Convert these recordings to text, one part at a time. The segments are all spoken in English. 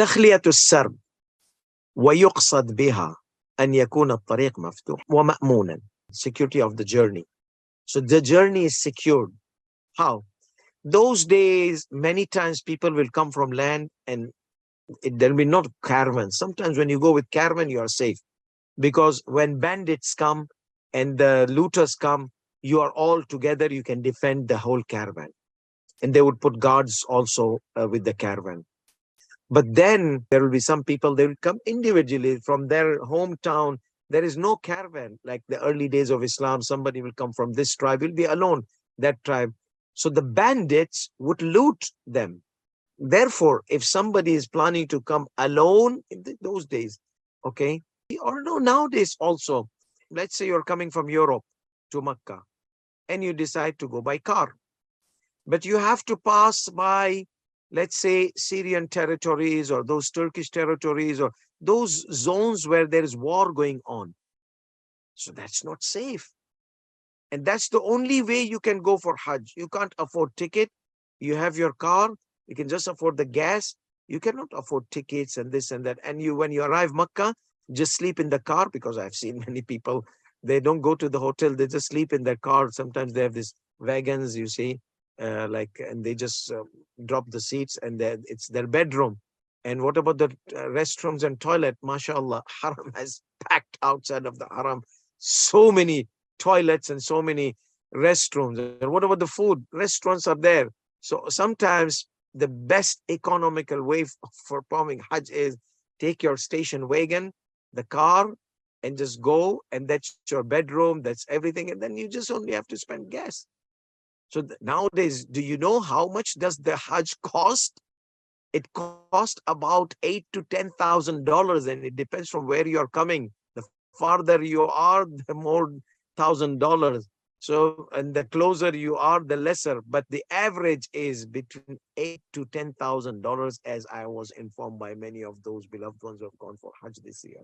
تخلية السرب ويقصد بها أن يكون الطريق مفتوح ومأمونا. Security of the journey. So the journey is secured. How? Those days, many times people will come from land and there will be not caravans. Sometimes when you go with caravan, you are safe. Because when bandits come and the looters come, you are all together, you can defend the whole caravan. And they would put guards also with the caravan. But then there will be some people, they will come individually from their hometown. There is no caravan. Like the early days of Islam, somebody will come from this tribe, will be alone, that tribe. So the bandits would loot them. Therefore, if somebody is planning to come alone in those days, okay, or no, nowadays also, let's say you're coming from Europe to Mecca and you decide to go by car, but you have to pass by, let's say, Syrian territories or those Turkish territories or those zones where there is war going on. So that's not safe. And that's the only way you can go for Hajj. You can't afford ticket. You have your car. You can just afford the gas. You cannot afford tickets and this and that. And you, when you arrive Makkah, just sleep in the car, because I've seen many people, they don't go to the hotel. They just sleep in their car. Sometimes they have these wagons, you see, and they just drop the seats and it's their bedroom. And what about the restrooms and toilet? MashaAllah, Haram has packed outside of the Haram so many toilets and so many restrooms. And what about the food? Restaurants are there. So sometimes the best economical way for performing Hajj is take your station wagon, the car, and just go, and that's your bedroom, that's everything, and then you just only have to spend gas. So nowadays, do you know how much does the Hajj cost? It costs about $8,000 to $10,000, and it depends from where you're coming. The farther you are, the more $1,000. So, and the closer you are, the lesser. But the average is between $8,000 to $10,000, as I was informed by many of those beloved ones who have gone for Hajj this year.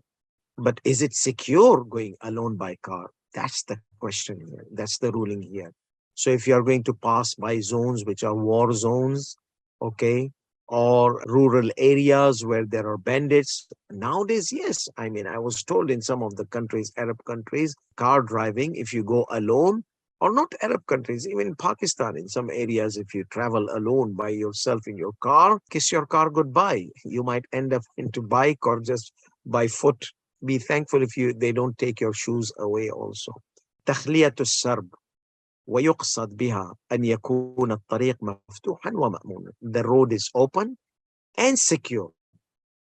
But is it secure going alone by car? That's the question here. That's the ruling here. So if you are going to pass by zones which are war zones, okay, or rural areas where there are bandits, nowadays, yes. I mean, I was told in some of the countries, Arab countries, car driving, if you go alone, or not Arab countries, even Pakistan, in some areas, if you travel alone by yourself in your car, kiss your car goodbye. You might end up into bike or just by foot. Be thankful if they don't take your shoes away also. تخلية السرب ويقصد بها أن يكون الطريق مفتوحا ومأمونا. The road is open and secure.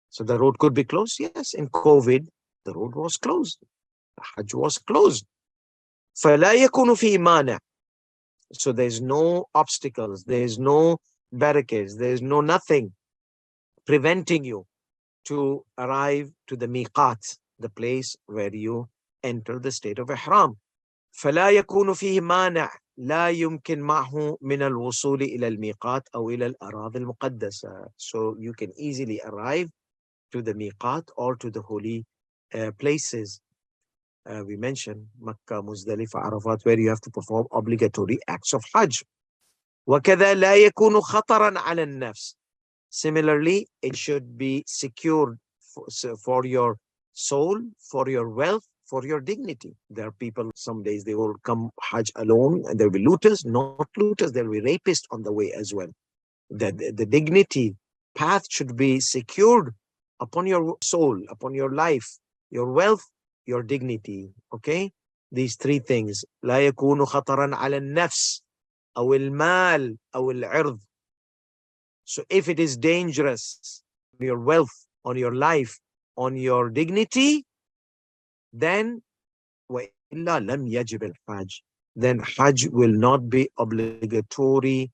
So the road could be closed. Yes, in COVID, the road was closed. The Hajj was closed. فلا يكون فيه مانع. So there's no obstacles, there's no barricades, there's no nothing preventing you to arrive to the miqat, the place where you enter the state of ihram. فلا يكون فيه مانع لا يمكن معه من الوصول إلى الميقات أو إلى الأراضي المقدسة. So you can easily arrive to the miqat or to the holy places. We mentioned Makkah, Muzdalifah, Arafat, where you have to perform obligatory acts of Hajj. وكذا لا يكون خطرا على النفس. Similarly, it should be secured for your soul, for your wealth, for your dignity. There are people, some days they will come Hajj alone, and there will be looters, not looters, there will be rapists on the way as well. The dignity path should be secured upon your soul, upon your life, your wealth, your dignity. Okay? These three things. لا يكون خطرا على النفس أو المال أو العرض. So if it is dangerous on your wealth, on your life, on your dignity, then وَإِلَّا لَمْ يَجِبِ الْحَجْ. Then Hajj will not be obligatory